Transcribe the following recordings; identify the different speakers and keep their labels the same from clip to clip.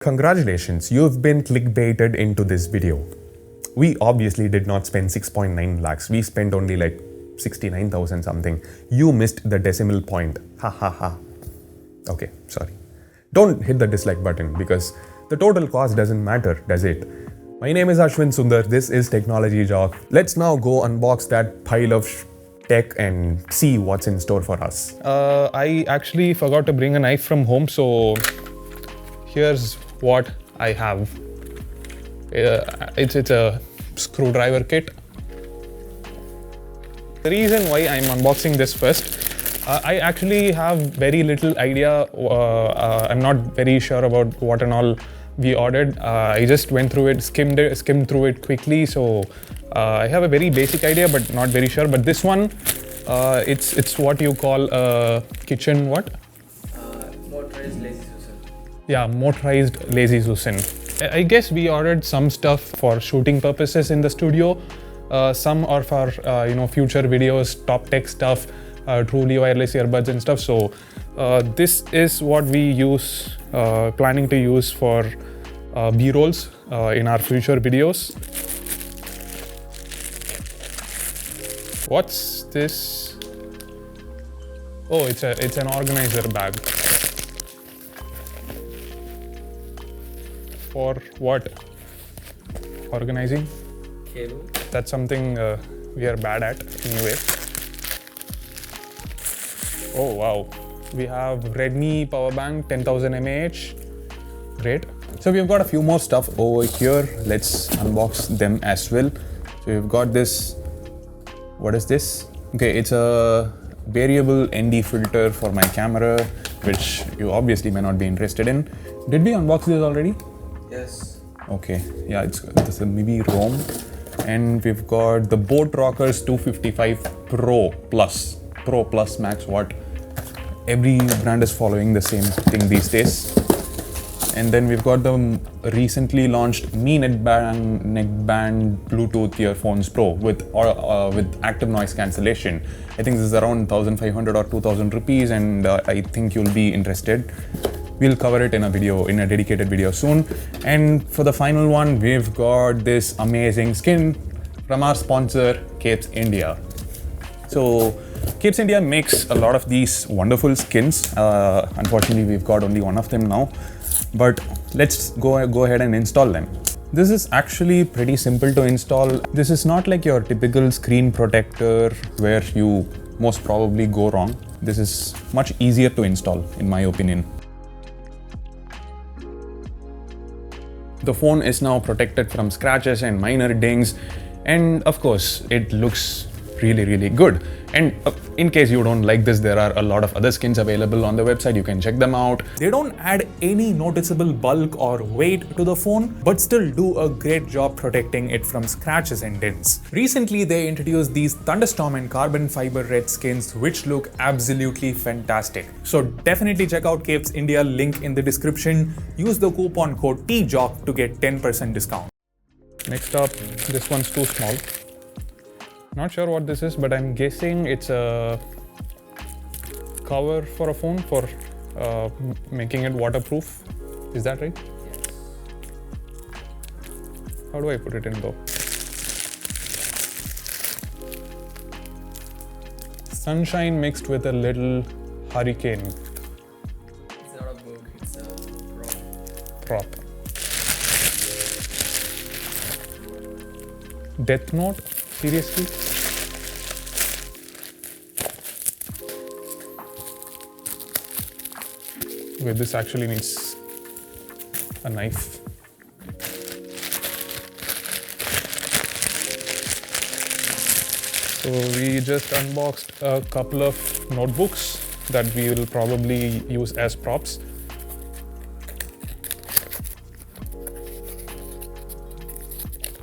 Speaker 1: Congratulations, you've been clickbaited into this video. We obviously did not spend 6.9 lakhs. We spent only like 69,000 something. You missed the decimal point. Ha ha ha. Okay, sorry. Don't hit the dislike button because the total cost doesn't matter, does it? My name is Ashwin Sundar. This is Technology Jock. Let's now go unbox that pile of tech and see what's in store for us.
Speaker 2: I actually forgot to bring a knife from home, so here's what I have. It's a screwdriver kit. The reason why I'm unboxing this first, I actually have very little idea. I'm not very sure about what and all we ordered. I just went through it, skimmed through it quickly. So I have a very basic idea, but not very sure. But this one, it's what you call a kitchen what?
Speaker 3: Motorized lazy Susan.
Speaker 2: Yeah, motorized lazy Susan. I guess we ordered some stuff for shooting purposes in the studio. Some are for future videos, top tech stuff, truly wireless earbuds and stuff. So this is what we use, planning to use for B-rolls in our future videos. What's this? Oh, it's an organizer bag. For what? Organizing?
Speaker 3: Cable.
Speaker 2: That's something we are bad at anyway. Oh wow, we have Redmi power bank 10,000 mAh. Great.
Speaker 1: So we've got a few more stuff over here. Let's unbox them as well. So we've got this. What is this? Okay, it's a variable ND filter for my camera, which you obviously may not be interested in. Did we unbox this already?
Speaker 3: Yes.
Speaker 1: Okay, yeah, it's a MIDI ROM. And we've got the Boat Rockers 255 Pro Plus Max. What? Every brand is following the same thing these days. And then we've got the recently launched Mi Neckband Bluetooth Earphones Pro with active noise cancellation. I think this is around 1,500 or 2,000 rupees, and I think you'll be interested. We'll cover it in a dedicated video soon. And for the final one, we've got this amazing skin from our sponsor, Capes India. So Capes India makes a lot of these wonderful skins. Unfortunately, we've got only one of them now, but let's go ahead and install them. This is actually pretty simple to install. This is not like your typical screen protector where you most probably go wrong. This is much easier to install, in my opinion. The phone is now protected from scratches and minor dings, and of course it looks really good. And in case you don't like this, there are a lot of other skins available on the website. You can check them out. They don't add any noticeable bulk or weight to the phone, but still do a great job protecting it from scratches and dents. Recently they introduced these Thunderstorm and carbon fiber red skins, which look absolutely fantastic. So definitely check out Capes India, link in the description. Use the coupon code TJOCK to get 10% discount. Next up, this one's too small. Not sure what this is, but I'm guessing it's a cover for a phone for making it waterproof. Is that right?
Speaker 3: Yes.
Speaker 2: How do I put it in though? Sunshine mixed with a little hurricane.
Speaker 3: It's not a book, it's a
Speaker 2: Prop. Death Note? Seriously? Wait, this actually needs a knife. So we just unboxed a couple of notebooks that we will probably use as props.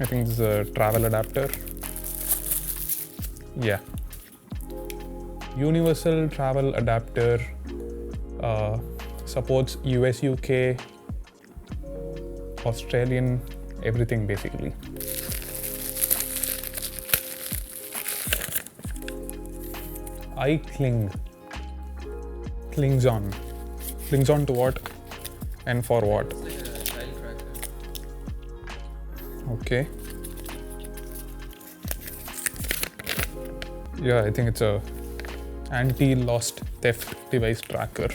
Speaker 2: I think this is a travel adapter. Yeah. Universal travel adapter, supports US, UK, Australian, everything basically. Clings on to what and for what? Okay. Yeah, I think it's a anti-lost theft device tracker.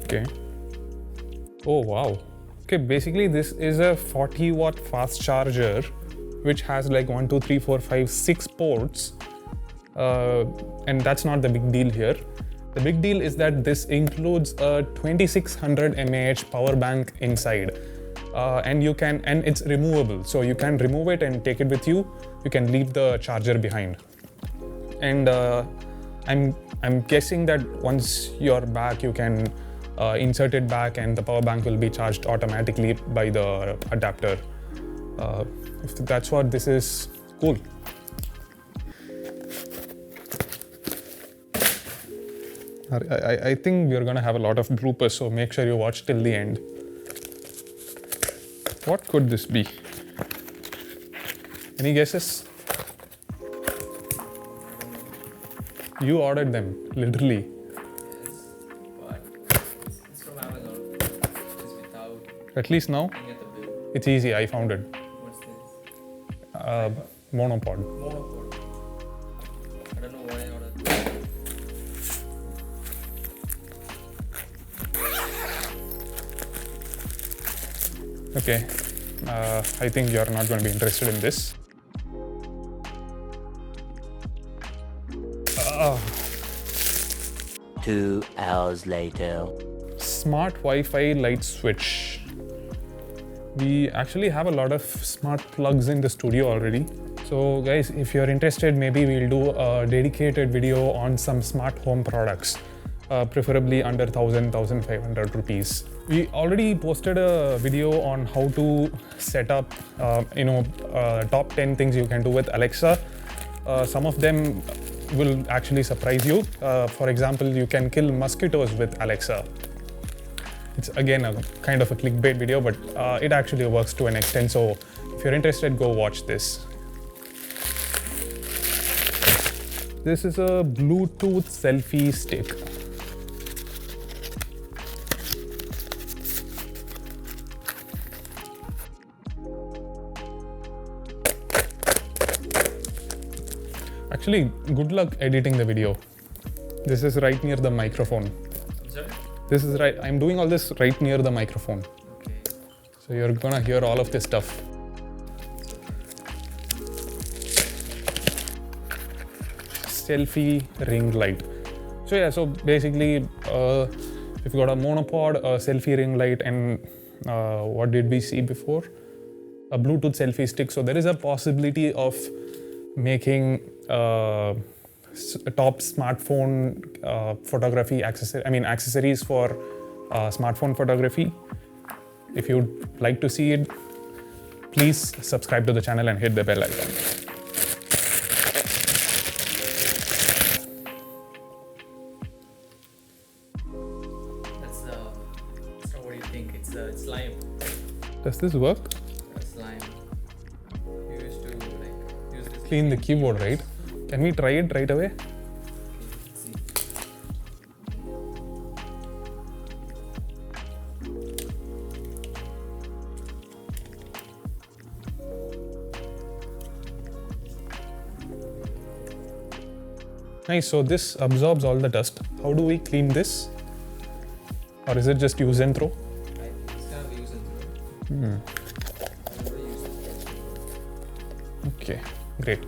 Speaker 2: Okay. Oh wow. Okay, basically this is a 40-watt fast charger which has like 1, 2, 3, 4, 5, 6 ports. And that's not the big deal here. The big deal is that this includes a 2600 mAh power bank inside. And it's removable. So you can remove it and take it with you. You can leave the charger behind. And I'm guessing that once you're back, you can insert it back and the power bank will be charged automatically by the adapter. If that's what this is, cool. I think we're gonna have a lot of bloopers, so make sure you watch till the end. What could this be? Any guesses? You ordered them, literally.
Speaker 3: Yes, but it's from Amazon. It's without
Speaker 2: At least now,
Speaker 3: looking at the bill.
Speaker 2: it's easy, I found it.
Speaker 3: What's this?
Speaker 2: Monopod.
Speaker 3: Monopod. I don't know why I ordered this.
Speaker 2: Okay, I think you're not going to be interested in this. Ah,
Speaker 4: 2 hours later.
Speaker 2: smart Wi-Fi light switch. We actually have a lot of smart plugs in the studio already. So guys, if you're interested, maybe we'll do a dedicated video on some smart home products, preferably under 1,500 rupees. We already posted a video on how to set up, top 10 things you can do with Alexa. Some of them will actually surprise you. For example, you can kill mosquitoes with Alexa. It's again a kind of a clickbait video, but it actually works to an extent. So if you're interested, go watch this. This is a Bluetooth selfie stick. Actually, good luck editing the video. This is right near the microphone.
Speaker 3: I'm sorry?
Speaker 2: This is right, I'm doing all this right near the microphone.
Speaker 3: Okay.
Speaker 2: So you're gonna hear all of this stuff. Selfie ring light. So yeah, so basically, we've got a monopod, a selfie ring light, and what did we see before? A Bluetooth selfie stick. So there is a possibility of making top smartphone photography accessories for smartphone photography. If you'd like to see it, please subscribe to the channel and hit the bell icon.
Speaker 3: That's not what you think. It's slime.
Speaker 2: Does this work?
Speaker 3: Slime. You used to use this.
Speaker 2: Clean the keyboard, right? Can we try it right away?
Speaker 3: Okay, let's see.
Speaker 2: Nice, so this absorbs all the dust. How do we clean this? Or is it just use and throw?
Speaker 3: It's kind of use and throw. I already used it.
Speaker 2: Okay, great.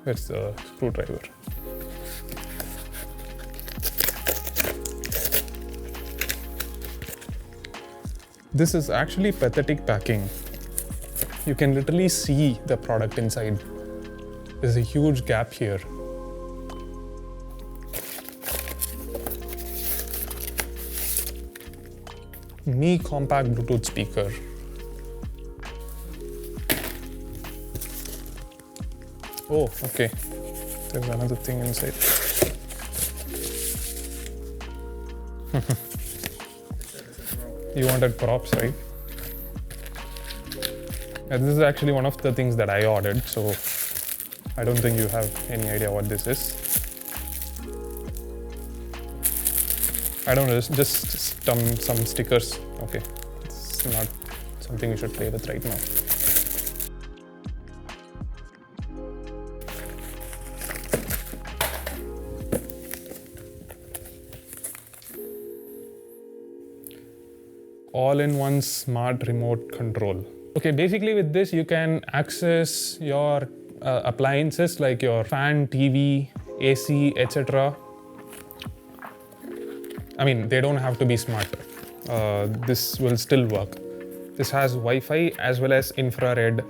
Speaker 2: Where's the screwdriver? This is actually pathetic packing. You can literally see the product inside. There's a huge gap here. Mi compact Bluetooth speaker. Oh, okay. There's another thing inside. You wanted props, right? Yeah, this is actually one of the things that I ordered, so I don't think you have any idea what this is. I don't know, just some stickers. Okay, it's not something you should play with right now. All-in-one smart remote control. Okay, basically with this you can access your appliances like your fan, TV, AC, etc. I mean, they don't have to be smart. This will still work. This has Wi-Fi as well as infrared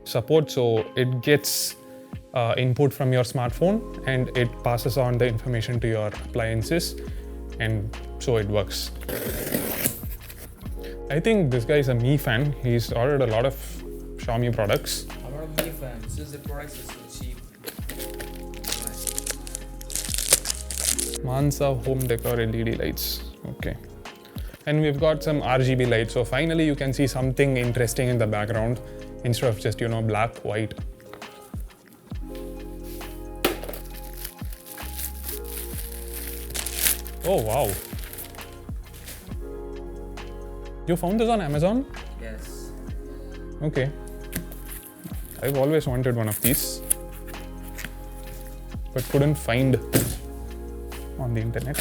Speaker 2: support, so it gets input from your smartphone and it passes on the information to your appliances, and so it works. I think this guy is a Mi fan. He's ordered a lot of Xiaomi products.
Speaker 3: I'm not a Mi fan, since the products are so cheap.
Speaker 2: Mansa home decor LED lights. Okay. And we've got some RGB lights. So finally you can see something interesting in the background instead of just, black, white. Oh, wow. You found this on Amazon?
Speaker 3: Yes.
Speaker 2: Okay. I've always wanted one of these, but couldn't find on the internet.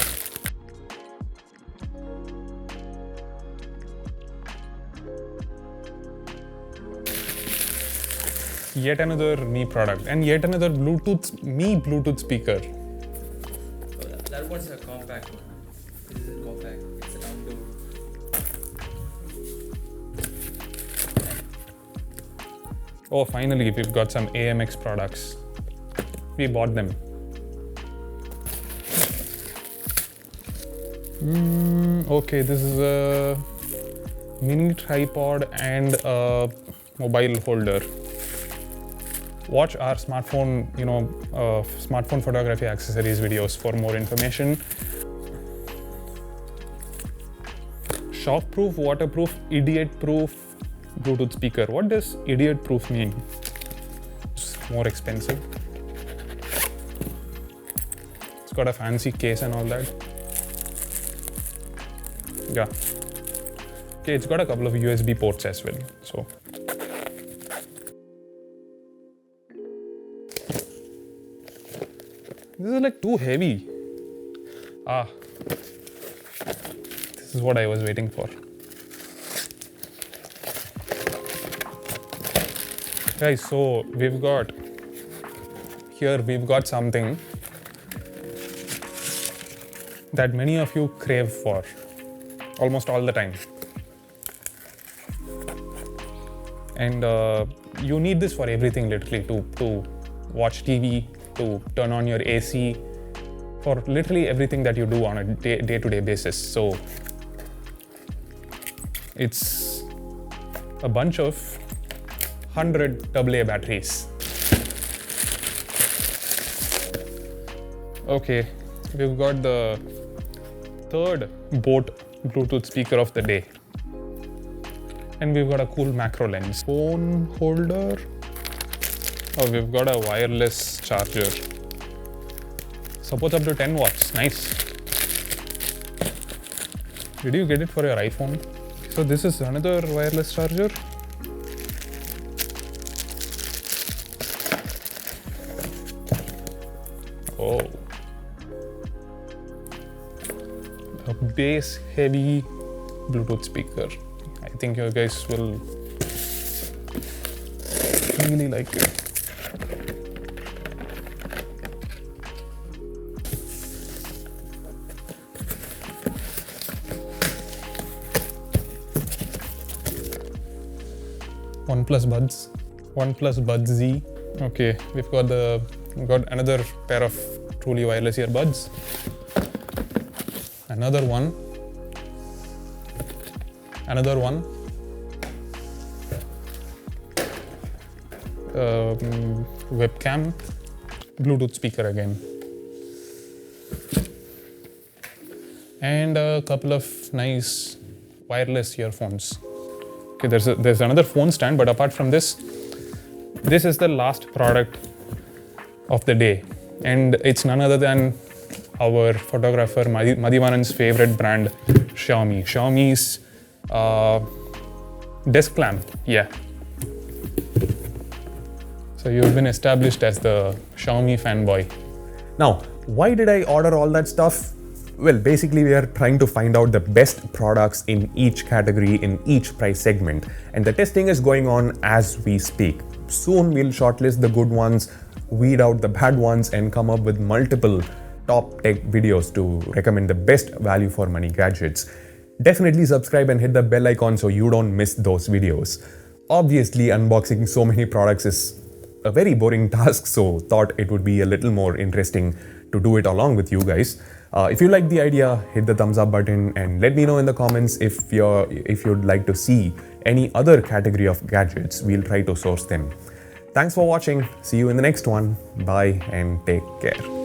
Speaker 2: Yet another Mi product and yet another Mi Bluetooth speaker.
Speaker 3: Oh, that one's a compact one. This isn't compact, it's an outdoor.
Speaker 2: Oh, finally we've got some AMX products. We bought them. Okay, this is a mini tripod and a mobile holder. Watch our smartphone, smartphone photography accessories videos for more information. Shockproof, waterproof, idiot-proof Bluetooth speaker. What does idiot-proof mean? It's more expensive. It's got a fancy case and all that. Yeah. Okay, it's got a couple of USB ports as well. So. This is like too heavy. This is what I was waiting for. Guys, so we've got something that many of you crave for almost all the time. And you need this for everything, literally, to watch TV, to turn on your AC, for literally everything that you do on a day-to-day basis. So it's a bunch of 100 AA batteries. Okay, we've got the third Boat Bluetooth speaker of the day. And we've got a cool macro lens. Phone holder. Oh, we've got a wireless charger. Supports up to 10 watts. Nice. Did you get it for your iPhone? So this is another wireless charger. Oh. A bass heavy Bluetooth speaker. I think you guys will really like it. OnePlus Buds Z. Okay, we've got another pair of truly wireless earbuds. Another one. Webcam, Bluetooth speaker again, and a couple of nice wireless earphones. Okay, there's another phone stand, but apart from this is the last product of the day, and it's none other than our photographer Madhivanan's favorite brand, Xiaomi. Xiaomi's desk lamp, yeah. So you've been established as the Xiaomi fanboy.
Speaker 1: Now, why did I order all that stuff? Well, basically we are trying to find out the best products in each category, in each price segment. And the testing is going on as we speak. Soon we'll shortlist the good ones, weed out the bad ones, and come up with multiple top tech videos to recommend the best value for money gadgets. Definitely subscribe and hit the bell icon so you don't miss those videos. Obviously, unboxing so many products is a very boring task, so thought it would be a little more interesting to do it along with you guys. If you like the idea, hit the thumbs up button and let me know in the comments if you'd like to see any other category of gadgets. We'll try to source them. Thanks for watching. See you in the next one. Bye and take care.